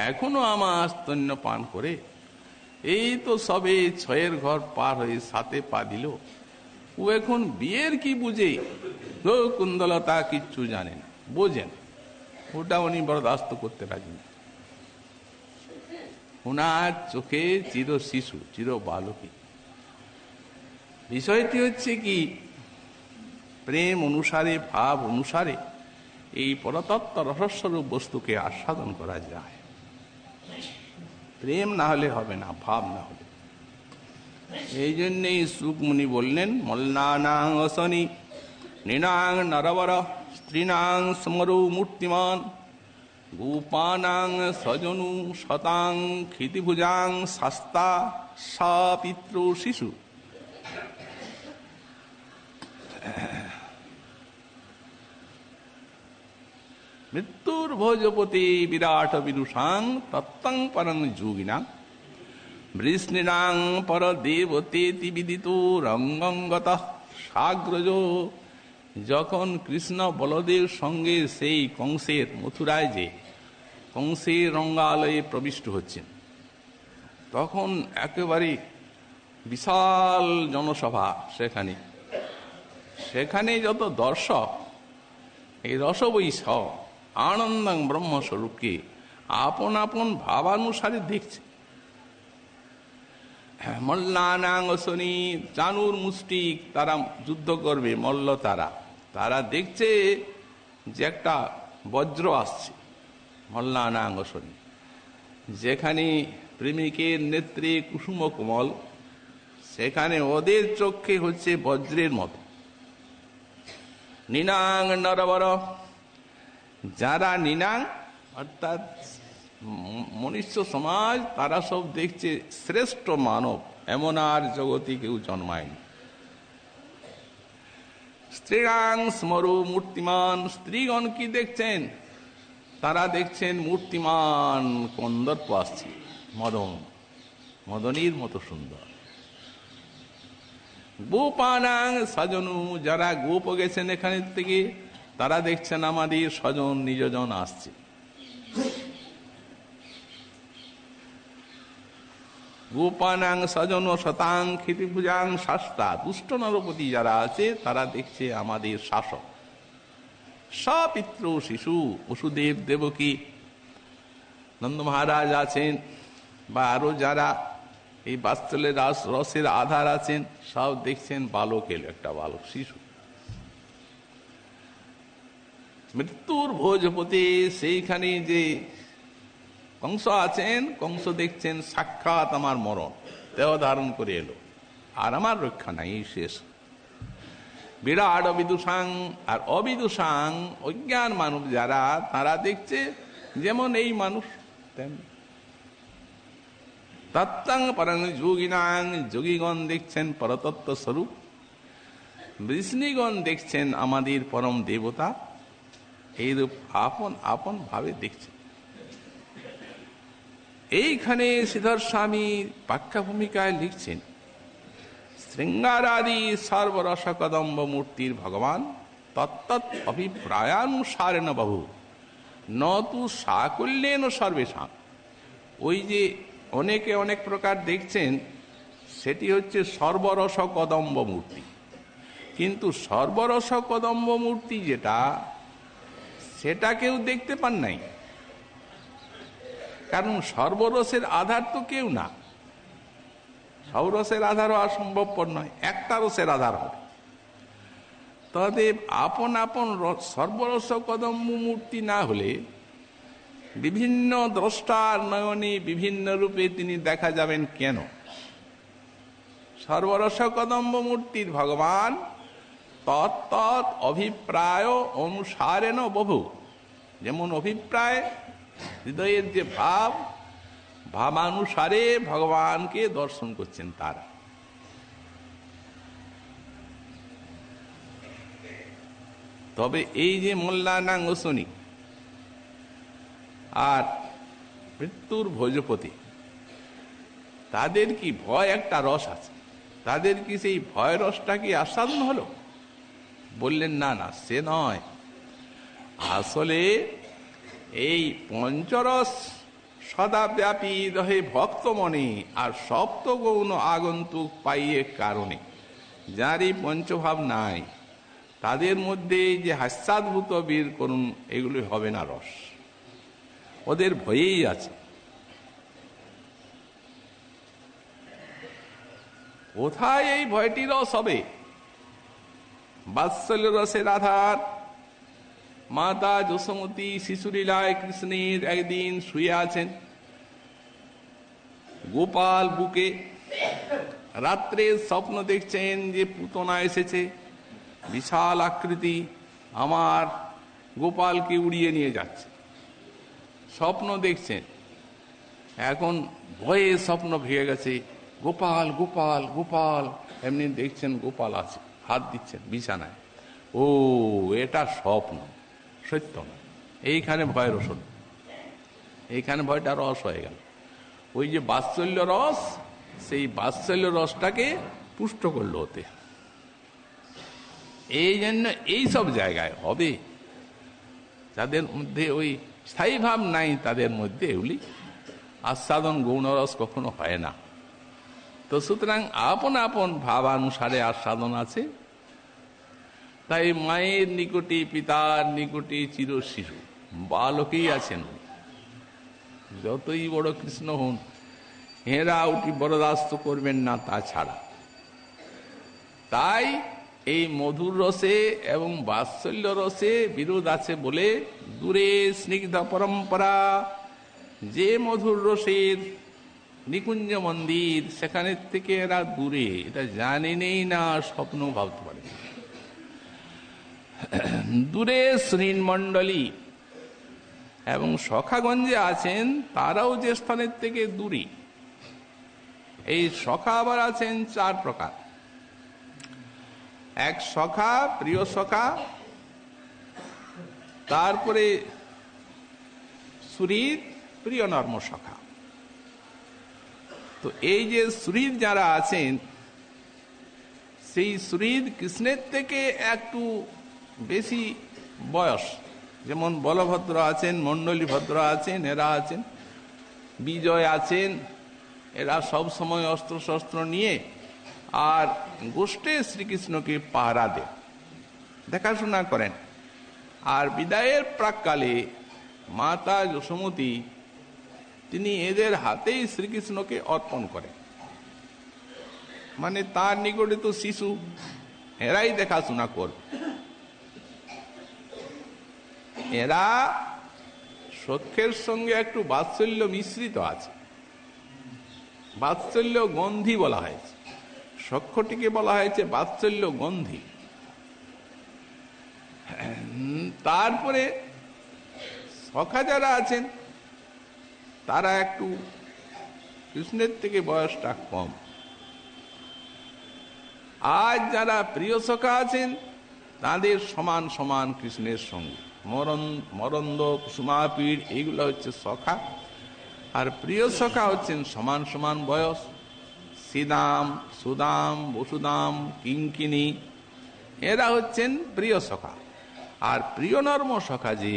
এখনো আমার স্তন্য পান করে, এই তো সবে 6 ঘর পার হয়ে 7 পা দিল, ও এখন বিয়ের কি বুঝে? ও কুন্দলতা কিচ্ছু জানেন, বোঝেন, ওটা উনি বরদাস্ত করতে রাজি না। ওনার চোখে চির শিশু, চির বালকী। বিষয়টি হচ্ছে কি, প্রেম অনুসারে, ভাব অনুসারে এই পরতত্ত্ব রহস্যরূপ বস্তুকে আস্বাদন করা যায়। প্রেম না হলে হবে না, ভাব না হলে। এই জন্যেই সুকমুনি বললেন, মল্লানাং অসনি নৃণাং নরবর স্ত্রীণাং সমরু মূর্তিমান গোপানাং সজনু শতাং ক্ষিতিভুজাং শাস্তা সা পিতৃ শিশু। মৃত্যুর ভোজপতি বিরাট বিদুষাং তত্ত্বং পরং যোগিনাং বৃষ্ণিনাং পর দেবতেতি বিদিত রঙ্গঙ্গত সাগ্রজ। যখন কৃষ্ণ বলদেব সঙ্গে সেই কংসের, মথুরায় যে কংসের রঙ্গালয়ে প্রবিষ্ট হচ্ছেন, তখন একেবারে বিশাল জনসভা। সেখানে যত দর্শক, এই রসবৈষব আনন্দং ব্রহ্মস্বরূপকে আপন আপন ভাবানুসারে দেখছে। মল্লানাং অসনি, চানুর মুষ্টিক তারা যুদ্ধ করবে, মল্ল তারা দেখছে যে একটা বজ্র আসছে। মল্লানাং অসনি, যেখানে প্রেমিকের নেত্রে কুসুম কোমল, সেখানে ওদের চোখে হচ্ছে বজ্রের মতো। নিনাং নরবর, যারা নিনাং অর্থাৎ মনুষ্য সমাজ, তারা সব দেখছে শ্রেষ্ঠ মানব এমন আর জগতে কেউ জন্মায়নি। স্ত্রীরাং স্মরু মূর্তিমান, স্ত্রীগণ কি দেখছেন? তারা দেখছেন মূর্তিমান কন্দর্প আসছে, মদনীর মতো সুন্দর। গোপানাং সজনু, যারা গোপ গেছেন এখানে থেকে, তারা দেখছেন আমাদের স্বজন নিজজন আসছে। গোপানাং সজন শতাং ক্ষিতিভুজাং শাস্তা, দুষ্ট নরপতি যারা আছে তারা দেখছে আমাদের শাসক। সপিতৃ শিশু, বসুদেব দেবকী, নন্দ মহারাজ আছেন, বা আরো যারা এই বাৎসল্যের রসের আধার আছেন, সব দেখছেন বালক এলো, একটা বালক শিশু। মৃত্যুর ভোজপতি, সেইখানে যে কংস আছেন, কংস দেখছেন সাক্ষাৎ আমার মরণ, দেহ ধারণ করে এলো, আর আমার রক্ষা নাই, এই শেষ। বিরাট অবিদুষাং, আর অবিদুষাং অজ্ঞান মানব যারা, তারা দেখছে যেমন এই মানুষ তেমনি। তত্ত্বং পরং যোগিনাং, যোগীগণ দেখছেন পরতত্ত্ব স্বরূপ। বৃষ্ণিগণ দেখছেন আমাদের পরম দেবতা। এইরূপ আপন আপন ভাবে দেখছেন। এইখানে শ্রীধর স্বামী পাঠ্য ভূমিকায় লিখছেন, শৃঙ্গারাদি সর্বরস কদম্ব মূর্তির ভগবান তত্তৎ অভিপ্রায়ানুসারেণ বহু নতু সাকুল্যেন সর্বেশাং। ওই যে অনেকে অনেক প্রকার দেখছেন, সেটি হচ্ছে সর্বরস কদম্ব মূর্তি। কিন্তু সর্বরস কদম্ব মূর্তি যেটা, সেটা কেউ দেখতে পান নাই, কারণ সর্বরসের আধার তো কেউ না। সৌরসের আধারও অসম্ভবপর নয়, একটা রসের আধার হবে। তবে আপন আপন সর্বরস কদম্ব মূর্তি না হলে বিভিন্ন দ্রষ্টার নয়নে বিভিন্ন রূপে তিনি দেখা যাবেন কেন? সর্বরস কদম্ব মূর্তির ভগবান তৎ অভিপ্রায় অনুসারেণ বহু, যেমন অভিপ্রায় হৃদয়ের যে ভাবানুসারে ভগবানকে দর্শন করছেন তারা। তবে এই যে মল্লানাং অসনি আর মৃত্যুর ভোজপতি, তাদের কি ভয় একটা রস আছে, তাদের কি সেই ভয় রসটা কি আস্বাদন হলো? বললেন না, সে নয়। আসলে এই পঞ্চরস সদাব্যাপী রহে ভক্ত মনে, আর সপ্ত গৌণ আগন্তুক পাইয়ে কারণে। যারই পঞ্চভাব নাই তাদের মধ্যে যে হাস্যাদ্ভুত বীর করুন, এগুলি হবে না রস, ওদের ভয়েই আছে। কোথায় এই ভয়টি রস হবে? বাৎসল্য রসে রাধার মাতা যশোমতী শিশুলীলায় কৃষ্ণের একদিন শুয়ে আছেন, গোপাল বুকে। রাত্রে স্বপ্ন দেখছেন যে পুতনা এসেছে, বিশাল আকৃতি, আমার গোপালকে উড়িয়ে নিয়ে যাচ্ছে। স্বপ্ন দেখছেন, এখন ভয়ে স্বপ্ন ভেঙে গেছে, গোপাল গোপাল গোপাল। এমনি দেখছেন গোপাল আছে, হাত দিচ্ছেন বিছানায়। ও, এটা স্বপ্ন, সত্য না। এইখানে ভয়ের ওষুধ, এইখানে ভয়টা রস হয়ে গেল। ওই যে বাৎসল্য রস, সেই বাৎসল্য রসটাকে পুষ্ট করলো ওতে। এই জন্য এইসব জায়গায় হবে, যাদের মধ্যে ওই স্থায়ী ভাব নাই তাদের মধ্যে এগুলি আস্বাদন গৌণরস কখনো হয় না। তো সুতরাং আপন আপন ভাবানুসারে আস্বাদন আছে। তাই মায়ের নিকটে, পিতার নিকটে চির শিশু বালকেই আছেন। যতই বড় কৃষ্ণ হন, এরা ওটি বরদাস্ত করবেন না তাছাড়া। তাই এই মধুর রসে এবং বাৎসল্য রসে বিরোধ আছে বলে দূরে স্নিগ্ধ পরম্পরা, যে মধুর রসের নিকুঞ্জ মন্দির, সেখানের থেকে এরা দূরে, এটা জানেনই না, স্বপ্ন ভাবতে পারে। দূরে শ্রীমণ্ডলী এবং সখাগঞ্জে আছেন, তারাও যে স্থানের থেকে দূরে। এই সখা আবার আছেন চার প্রকার। এক সখা, প্রিয় সখা, তারপরে সুহৃদ, প্রিয় নর্ম সখা। তো এই যে সুহৃদ যারা আছেন, সেই সুহৃদ কৃষ্ণের থেকে একটু বেশি বয়স। যেমন বলভদ্র আছেন, মণ্ডলী ভদ্র আছেন, এরা আছেন, বিজয় আছেন। এরা সব সময় অস্ত্র শস্ত্র নিয়ে আর গোষ্ঠে শ্রীকৃষ্ণকে পাহারা দেন, দেখাশোনা করেন। আর বিদায়ের প্রাককালে মাতা যশোমতী তিনি এদের হাতেই শ্রীকৃষ্ণকে অর্পণ করেন। মানে তার নিকটে তো শিশু, এরাই দেখাশোনা করবে। এরা সখ্যের সঙ্গে একটু বাৎসল্য মিশ্রিত আছে, বাৎসল্য গন্ধি বলা হয়েছে, সখ্যটিকে বলা হয়েছে বাৎসল্য গন্ধি। তারপরে সখা যারা আছেন, তারা একটু কৃষ্ণের থেকে বয়সটা কম। আজ যারা প্রিয় সখা আছেন, তাদের সমান সমান কৃষ্ণের সঙ্গে। মরন্দ, কুসুমাপীড়, এইগুলো হচ্ছে সখা। আর প্রিয় সখা হচ্ছেন সমান সমান বয়স। শ্রীদাম, সুদাম, বসুদাম, কিঙ্কিনী, এরা হচ্ছেন প্রিয় সখা। আর প্রিয় নর্ম সখা যে,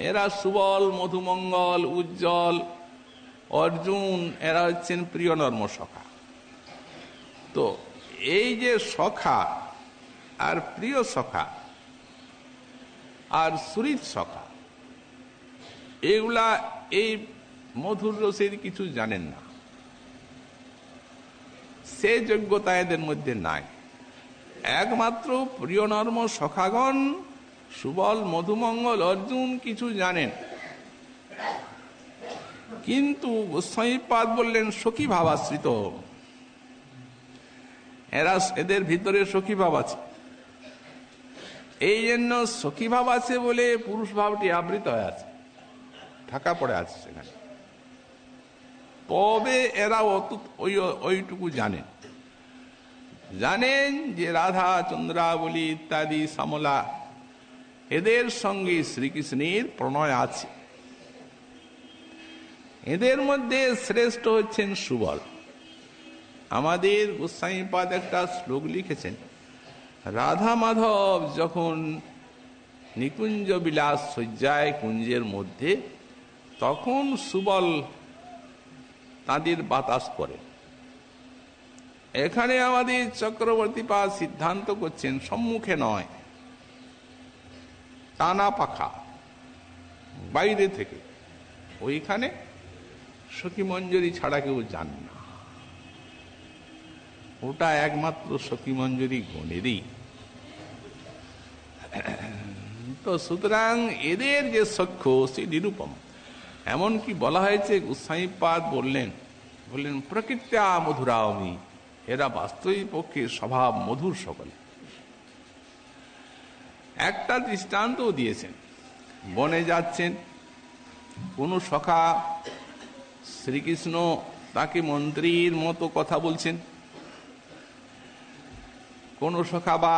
এরা সুবল, মধুমঙ্গল, উজ্জ্বল, অর্জুন, এরা হচ্ছেন প্রিয় নর্ম সখা। তো এই যে সখা আর প্রিয় সখা আর সুহৃদ সখা, এগুলা এই মধুর রসের কিছু জানেন না, সে যোগ্যতা এদের মধ্যে নাই। একমাত্র প্রিয় নর্ম সখাগণ, সুবল, মধুমঙ্গল, অর্জুন কিছু জানেন। কিন্তু গোস্বামীপাদ বললেন সখী ভাবাশ্রিত, এরা, এদের ভিতরে সখী ভাব আছে। এই জন্য সখী ভাব আছে বলে পুরুষ ভাবটি আবৃত হয়ে আছে, ঢাকা পড়ে আছে সেখানে। তবে এরা ওইটুকু জানেন, জানেন যে রাধা, চন্দ্রাবলী ইত্যাদি শ্যামলা, এদের সঙ্গে শ্রীকৃষ্ণের প্রণয় আছে। এদের মধ্যে শ্রেষ্ঠ হচ্ছেন সুবল। আমাদের গোস্বামীপাদ একটা শ্লোক লিখেছেন, রাধা মাধব যখন নিকুঞ্জ বিলাস শয্যায় কুঞ্জের মধ্যে, তখন সুবল তাদের বাতাস করে। এখানে আমাদের চক্রবর্তী পাদ সিদ্ধান্ত করছেন সম্মুখে নয়, টানা পাখা বাইরে থেকে, ওইখানে সখী মঞ্জরি ছাড়া কেউ যান না, ওটা একমাত্র সখী মঞ্জরি গণেরই। তো সুতরাং এদের যে সখ্য সে নিরূপম। এমনকি বলা হয়েছে, গোস্বামীপাদ বললেন প্রকৃত্যা মধুরামি, এরা বাস্তবিক পক্ষে স্বভাব মধুর সকলে। একটা দৃষ্টান্ত দিয়েছেন, বনে যাচ্ছেন, কোন সখা শ্রীকৃষ্ণ তাকে মন্ত্রীর মতো কথা বলছেন, কোন সখা বা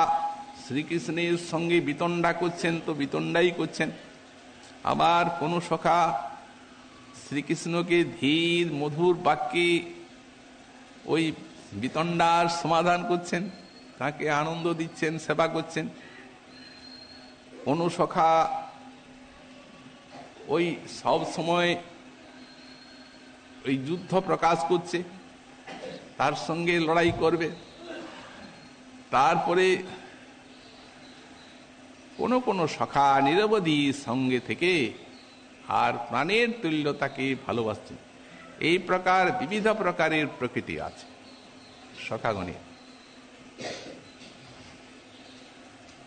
শ্রীকৃষ্ণের সঙ্গে বিতণ্ডা করছেন, তো বিতণ্ডাই করছেন। আবার কোন সখা শ্রীকৃষ্ণকে ধীর মধুর বাক্যে ওই বিতণ্ডার সমাধান করছেন, তাকে আনন্দ দিচ্ছেন, সেবা করছেন। কোন সখা ওই সব সময় ওই যুদ্ধ প্রকাশ করছে, তার সঙ্গে লড়াই করবে। তারপরে কোন কোন সখা নিরবধি সঙ্গে থেকে আর প্রাণের তুল্য তাকে ভালোবাসছেন। এই প্রকার বিবিধ প্রকারের প্রকৃতি আছে সখাগণের।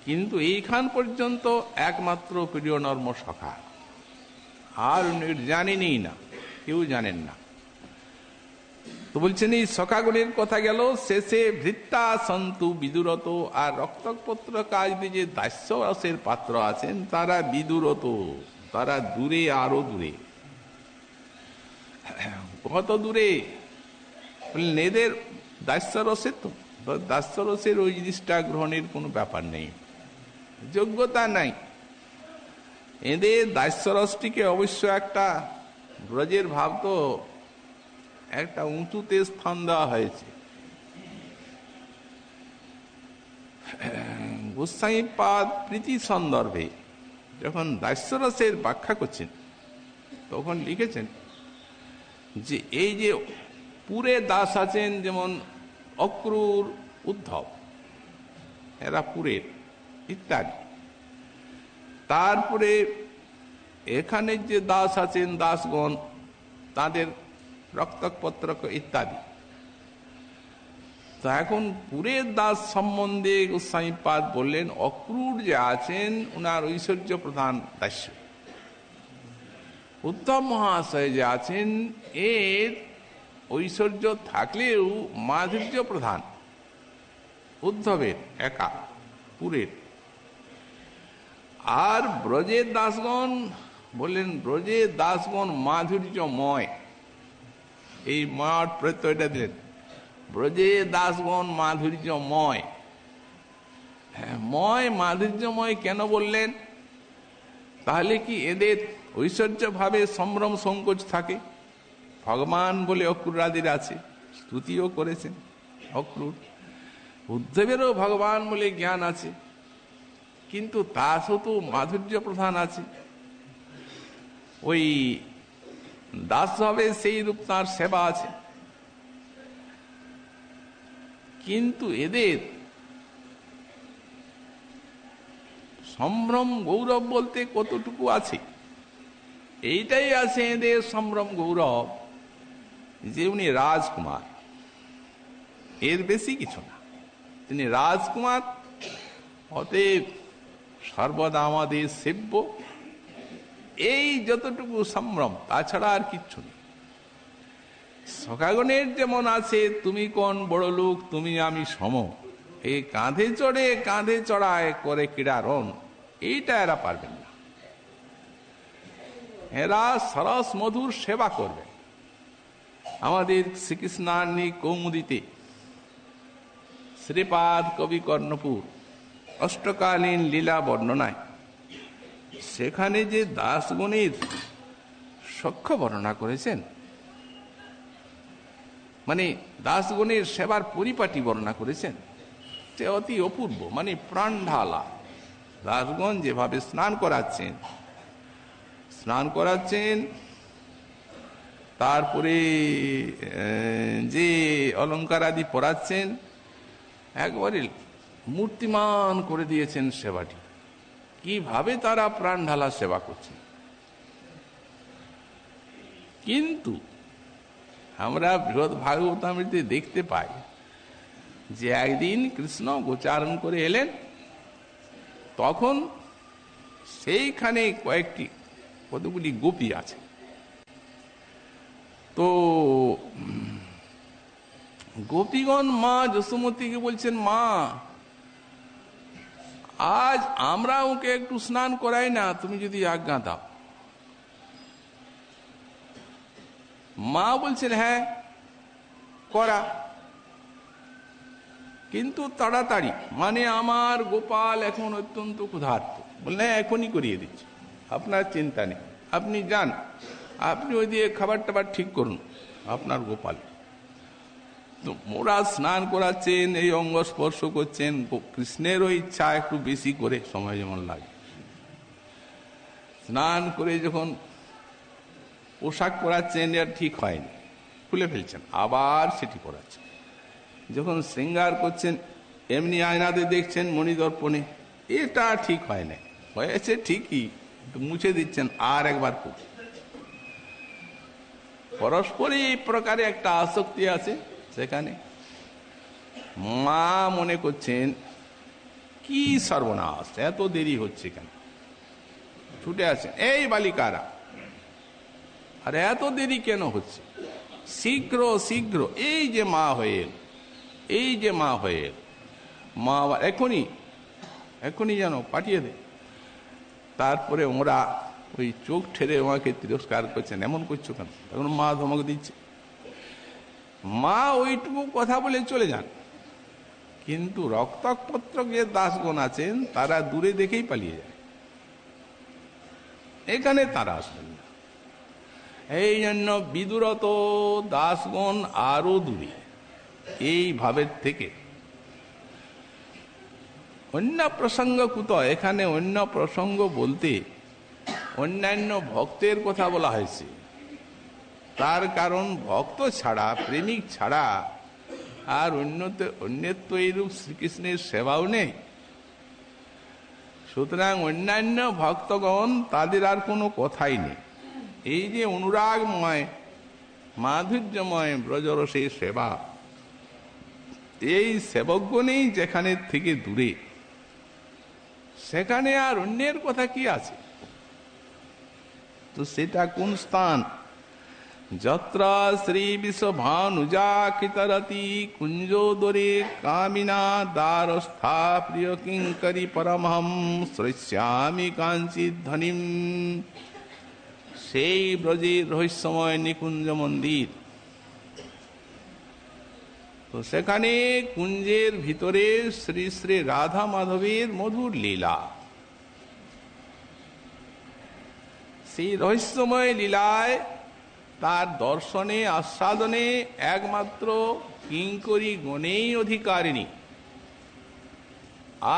কিন্তু এইখান পর্যন্ত একমাত্র প্রিয় নর্ম সখা, আর জানেনি না, কেউ জানেন না। তো বলছেন এই সখাগুলির কথা গেল, শেষে ভৃত্তা সন্তু বিদুরত, আর রক্তপত্র কাজ যে দাস্য রসের পাত্র আছেন তারা বিদুরত, তারা দূরে, আরো দূরে। কত দূরে বললেন, এদের দাস্য রসের, তো দাস্য রসের ওই জিনিসটা গ্রহণের কোনো ব্যাপার নেই, যোগ্যতা নাই। এদের দাস্য রসটিকে অবশ্য একটা ব্রজের ভাব, তো একটা উঁচুতে স্থান দেওয়া হয়েছে। গোস্বামীপাদ প্রীতি সন্দর্ভে যখন দাস্যরসের ব্যাখ্যা করছেন, তখন লিখেছেন যে এই যে পুরে দাস আছেন, যেমন অক্রূর, উদ্ধব, এরা পুরের ইত্যাদি। তারপরে এখানে যে দাস আছেন, দাসগণ, তাদের রক্তপত্রক ইত্যাদি। তো এখন পুরের দাস সম্বন্ধে গোস্বামীপাদ বললেন, অক্রূর যে আছেন উনার ঐশ্বর্য প্রধান দাস্য। উদ্ধব মহাশয় যে আছেন এর ঐশ্বর্য থাকলেও মাধুর্য প্রধান উদ্ধবের একা, পুরের। আর ব্রজের দাসগণ বললেন, ব্রজের দাসগণ মাধুর্যময়, এই মাঠ প্রত্যয়টা দিলেন, ব্রজে দাসগণ মাধুর্যময়। ময়, মাধুর্যময় কেন বললেন? তাহলে কি এদের ঐশ্বর্য ভাবে সম্ভ্রম সংকোচ থাকে? ভগবান বলে অক্রূরাদির আছে, স্তুতিও করেছেন অক্রূর। উদ্ধবেরও ভগবান বলে জ্ঞান আছে, কিন্তু তা সত্ত্বেও মাধুর্য প্রধান আছে। ওই দাস হবে সেই রূপ তাঁর সেবা আছে। কিন্তু এদের সম্ভ্রম গৌরব বলতে কতটুকু আছে? এইটাই আছে এদের সম্ভ্রম গৌরব, যে উনি রাজকুমার, এর বেশি কিছু না। তিনি রাজকুমার, অতএব সর্বদা আমাদের সেব্য, এই যতটুকু সম্ভ্রম, তাছাড়া আর কিচ্ছু নেই। সখাগণের যেমন আছে, তুমি কোন বড় লোক, তুমি আমি সম, এই কাঁধে চড়ে কাঁধে চড়ায় করে ক্রীড়ারণ, এইটা এরা পারবেন না। এরা সরস মধুর সেবা করবে। আমাদের শ্রীকৃষ্ণান্নী কৌমুদীতে শ্রীপাদ কবি কর্ণপুর অষ্টকালীন লীলা বর্ণনায় সেখানে যে দাসগণের সখ্য বর্ণনা করেছেন, মানে দাসগণের সেবার পরিপাটি বর্ণনা করেছেন, সে অতি অপূর্ব, মানে প্রাণ ঢালা। দাসগণ যেভাবে স্নান করাচ্ছেন, তারপরে যে অলংকার আদি পরাচ্ছেন, একবারে মূর্তিমান করে দিয়েছেন সেবাটি। কিভাবে তারা প্রাণ ঢালা সেবা করছেন। কিন্তু আমরা বৃহৎ ভাগবতামৃতে দেখতে পাই যে একদিন কৃষ্ণ গোচারণ করে এলেন, তখন সেইখানে কতগুলি গোপী আছে। তো গোপীগণ মা যশোমতীকে বলছেন, মা আজ আমরা ওকে একটু স্নান করাই না, তুমি যদি আজ্ঞা দাও। মা বলছেন, হ্যাঁ করা, কিন্তু তাড়াতাড়ি, মানে আমার গোপাল এখন অত্যন্ত ক্ষুধার্ত। বললেন এখনই করিয়ে দিচ্ছি, আপনার চিন্তা নেই, আপনি যান, আপনি ওই দিয়ে খাবার টাবার ঠিক করুন আপনার গোপাল। তো মোরা স্নান করাচ্ছেন, এই অঙ্গ স্পর্শ করছেন, কৃষ্ণেরও ইচ্ছা একটু বেশি করে সময় যেমন লাগে। স্নান করে যখন পোশাক পরাচ্ছেন, আর ঠিক হয়নি, খুলে ফেলছেন, আবার সেটি পরাচ্ছেন। যখন শৃঙ্গার করছেন, এমনি আয়নাতে দেখছেন মণিদর্পণে, এটা ঠিক হয় না, হয়েছে ঠিকই, মুছে দিচ্ছেন, আর একবার করছেন। পরস্পরই এই প্রকারে একটা আসক্তি আছে সেখানে। মা মনে করছেন কি সর্বনাশ, এত দেরি হচ্ছে কেন, ছুটে আছেন, এই বালিকারা, আর এত দেরি কেন হচ্ছে, শীঘ্র শীঘ্র, এই যে মা হয়ে এল, এই যে মা হয়ে এল, মা আবার এখনই যেন পাঠিয়ে দে। তারপরে ওরা ওই চোখ ঠেলে ওনাকে তিরস্কার করছেন, এমন করছো কেন, তখন মা ধমক দিচ্ছে। মা ওইটুকু কথা বলে চলে যান, কিন্তু রক্তপত্র যে দাসগণ আছেন তারা দূরে দেখেই পালিয়ে যায়, এখানে তারা আসবেন না। এই জন্য বিদুরত দাসগণ আরো দূরে এই ভাবের থেকে। অন্য প্রসঙ্গ কুত, এখানে অন্য প্রসঙ্গ বলতে অন্যান্য ভক্তের কথা বলা হয়েছে। তার কারণ ভক্ত ছাড়া, প্রেমিক ছাড়া আর অন্যত্ব এইরূপ শ্রীকৃষ্ণের সেবাও নেই। সুতরাং অন্যান্য ভক্তগণ তাদের আর কোনো কথাই নেই। এই যে অনুরাগময় মাধুর্যময় ব্রজরসের সেবা, এই সেবকগণই যেখানে থেকে দূরে, সেখানে আর অন্যের কথা কি আছে। তো সেটা কোন স্থান? যত্র শ্রী বিশ্বভানুজা কৃতরতি কুঞ্জোদরে কামিনা দ্বারস্থা প্রিয় কিঙ্করি পরমহম শ্রৈষ্যামি কাঞ্চিত ধ্বনিম। সেই ব্রজের রহস্যময় নিকুঞ্জ মন্দির, তো সেখানে কুঞ্জের ভিতরে শ্রী শ্রী রাধা মাধবের মধুর লীলা, সেই রহস্যময় লীলায় তার দর্শনে আস্বাদনে একমাত্র কিঙ্করী গণেই অধিকারিণী,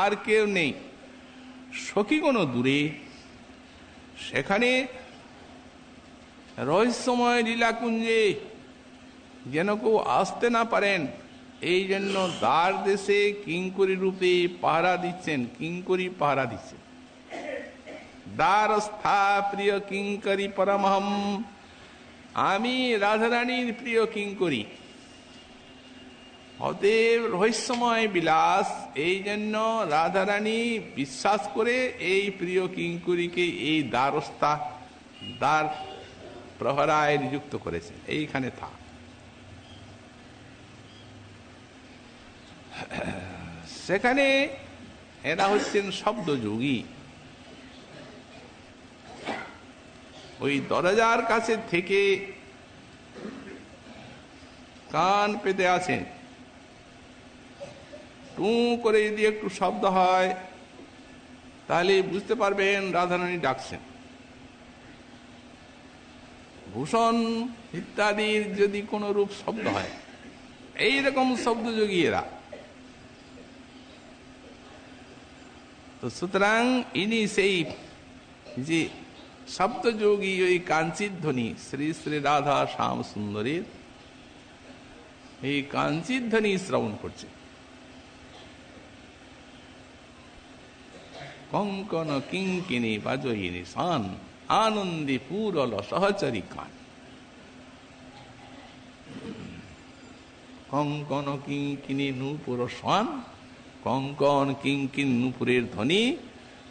আর কেউ নেই। সখীগণ দূরে, সেখানে রহস্যময় লীলাকুঞ্জে যেন কেউ আসতে না পারেন, এই জন্য দ্বার দেশে কিঙ্করী রূপে পাহারা দিচ্ছেন, কিঙ্করী পাহারা দিচ্ছেন। দ্বারস্থা প্রিয় কিঙ্করী পরমহম, আমি রাধারানীর প্রিয় কিঙ্করী। অতএব রহস্যময় বিলাস, এই জন্য রাধারানী বিশ্বাস করে এই প্রিয় কিঙ্করীকে এই দ্বারস্থা, দ্বার প্রহরায় নিযুক্ত করেছেন, এইখানে থাক। সেখানে এরা হচ্ছেন শব্দযোগী। ওই দরজার কাছে থেকে কান পেতে আছেন, টু করে যদি একটু শব্দ হয় তাহলে বুঝতে পারবেন রাধারানী ডাকছেন। ভূষণ ইত্যাদির যদি কোন রূপ শব্দ হয়, এইরকম শব্দযোগী এরা। তো সুতরাং ইনি সেই যে শব্দযোগী ওই কাঞ্চির ধ্বনি শ্রী শ্রী রাধা শ্যাম সুন্দরীর এই কাঞ্চির ধ্বনি শ্রবণ করছে। কঙ্কন কিঙ্কিনী বাজয়িনী শান আনন্দী পুরল সহচরী কান। কঙ্কন কিঙ্কিনী নূপুর শান, কঙ্কন কিঙ্কিন নূপুরের ধ্বনি,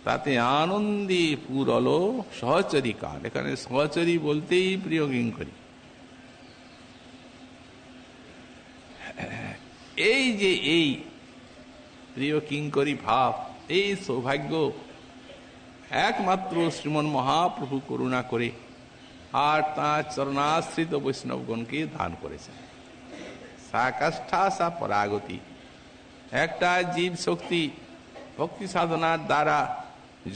তাতে আনন্দী পুরল সহচরী কান। এখানে সহচরী বলতেই প্রিয় কিঙ্করী। এই যে এই প্রিয় কিঙ্করী ভাব, এই সৌভাগ্য একমাত্র শ্রীমন মহাপ্রভু করুণা করে আর তাঁর চরণাশ্রিত বৈষ্ণবগণকে দান করেছেন। সা কাষ্ঠা সা পরাগতি, একটা জীব শক্তি ভক্তি সাধনার দ্বারা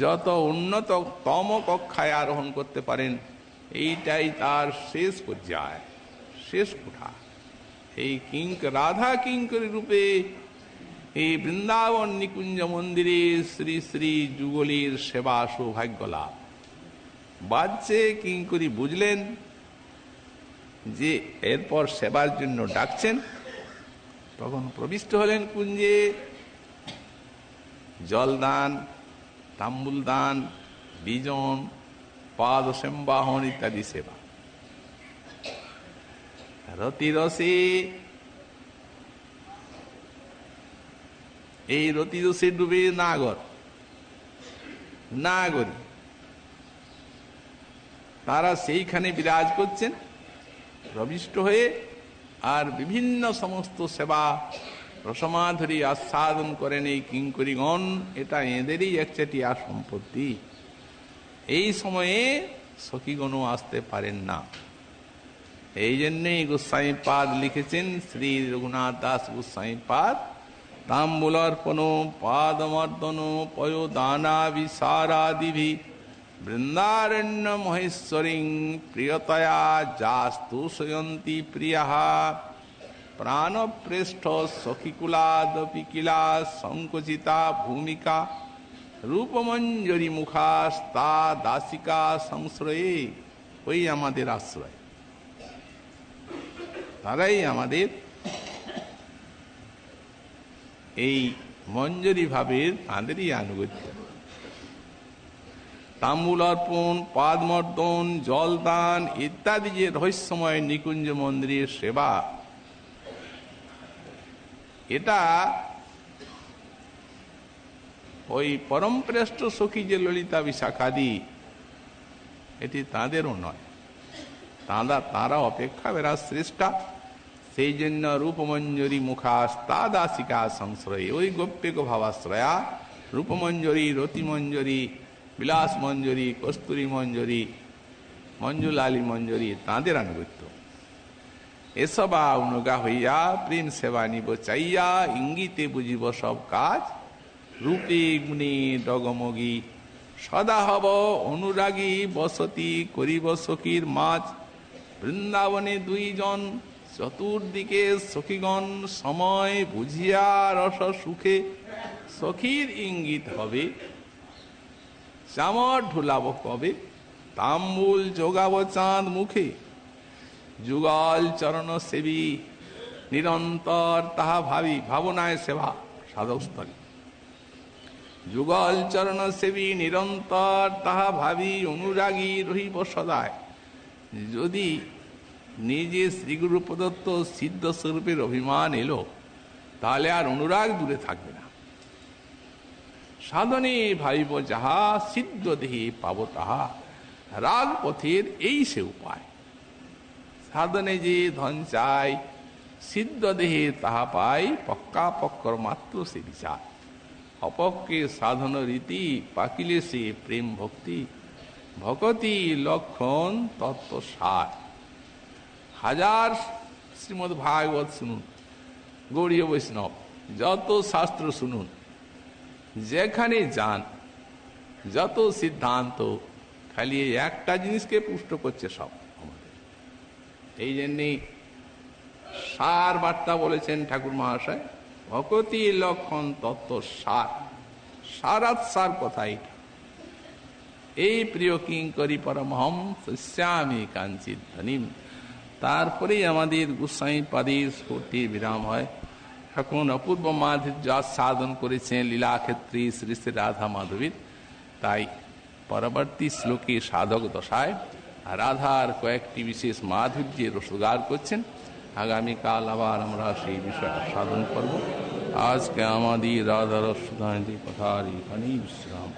যত উন্নততম কক্ষায় আরোহণ করতে পারেন, এইটাই তার শেষ পর্যায়, শেষ কোঠা। এই রাধা কিঙ্করী রূপে এই বৃন্দাবন নিকুঞ্জ মন্দিরে শ্রী শ্রী যুগলীর সেবা সৌভাগ্য লাভ। বাজছে কিঙ্করী বুঝলেন যে এরপর সেবার জন্য ডাকছেন, তখন প্রবিষ্ট হলেন কুঞ্জে। জলদান, তাম্বুল দান, বিজন, পাদ সম্বাহন ইত্যাদি সেবা। রতিরসে, এই রতিরসে ডুবে নাগরী তারা সেইখানে বিরাজ করছেন প্রবিষ্ট হয়ে, আর বিভিন্ন সমস্ত সেবা রসমাধুরী আস্বাদন করেন এই কিঙ্করীগণ। এটা এদেরই একচেটিয়া সম্পত্তি। এই সময়ে সখীগণও আসতে পারেন না। এই জন্যই গোস্বামী পাদ লিখেছেন, শ্রী রঘুনাথ দাস গোস্বামী পাদ, তাম্বুলার্পণ পাদমর্দন পয়োদানা বিসারাদিভি বৃন্দারণ্য মহেশ্বরী প্রিয়তয়া যাস্তু সয়ন্তি প্রিয়াঃ প্রাণপ্রেষ্ঠ সখীকুলাদপি কিলা সংকুচিতা ভূমিকা রূপমঞ্জরি মুখাস্তা দাসিকা সংশ্রয়ে। ওই আমাদের আশ্রয়, তারাই আমাদের এই মঞ্জরি ভাবের, তাঁদেরই আনুগত্য। তাম্বুল অর্পণ, পাদমর্দন, জলদান ইত্যাদি যে রহস্যময় নিকুঞ্জ মন্দিরের সেবা, এটা ওই পরমপ্রেষ্ঠ সখী যে ললিতা বিশাখাদি, এটি তাঁদেরও নয়, তাঁরা অপেক্ষা বেড়া শ্রেষ্ঠা। সেই জন্য রূপমঞ্জরি মুখাস্তা দাসিকা সংশ্রয়ে, ওই গোপ্যক ভাবাশ্রয়া রূপমঞ্জরি, রতিমঞ্জরি, বিলাস মঞ্জরি, কস্তুরী মঞ্জরি, মঞ্জুলালী মঞ্জরি তাঁদের আনুগত্য। এসবা অনুগা হইয়া প্রেম সেবা নিব চাইয়া, ইঙ্গিতে বুঝিব সব কাজ রূপে গুণে ডগমগী সদা হব অনুরাগী বসতি করিব সখীর মাঝ। বৃন্দাবনে দুইজন চতুর্দিকে সখীগণ সময় বুঝিয়া রস সুখে সখীর ইঙ্গিত হবে। চামর ঢুলাব কবে তাম্বুল যোগাব চাঁদ মুখে, যুগল চরণ সেবী নিরন্তর তাহা ভাবি। ভাবনায় সেবা সাধকস্থলে, যুগল চরণ সেবী নিরন্তর তাহা ভাবি অনুরাগী রহিব সদায়। যদি নিজে শ্রীগুরু প্রদত্ত সিদ্ধ স্বরূপের অভিমান এলো, তাহলে আর অনুরাগ দূরে থাকবে না। সাধনে ভাবিব যাহা সিদ্ধ দেহে পাব তাহা, রাগ পথের এই সে উপায়। সাধনে যে ধন চাই সিদ্ধ দেহে তাহা পাই, পক্কা পক্কর মাত্র সে বিচার। অপক্কে সাধন রীতি পাকিলে সে প্রেম ভক্তি, ভকতি লক্ষণ তত্ত্ব সার। হাজার শ্রীমদ্ ভাগবত শুনুন, গৌড়ীয় বৈষ্ণব যত শাস্ত্র শুনুন, যেখানে যান যত সিদ্ধান্ত, খালি একটা জিনিসকে পুষ্ট করছে সব আমাদের। এই জন্যই সার বার্তা বলেছেন ঠাকুর মহাশয়, ভকতি লক্ষণ তত্ত্ব সার। সারাৎসার কথা এটা। এই প্রিয় কিঙ্করি পরমহম সস্যামি কাঞ্চিত ধনিম। তারপরেই আমাদের গোসাই পাদের স্ফূর্তির বিরাম হয়। এখন অপূর্ব মাধুর্য সাধন করেছেন লীলাক্ষেত্রী শ্রী শ্রী রাধা মাধবীর। তাই পরবর্তী শ্লোকে সাধক দশায় রাধার কয়েকটি বিশেষ মাধুর্যের রসগার করছেন। আগামীকাল আবার আমরা সেই বিষয় সাধন করব। আজকে আমাদের রাধার সুধানিধির কথার এখানেই বিশ্রাম।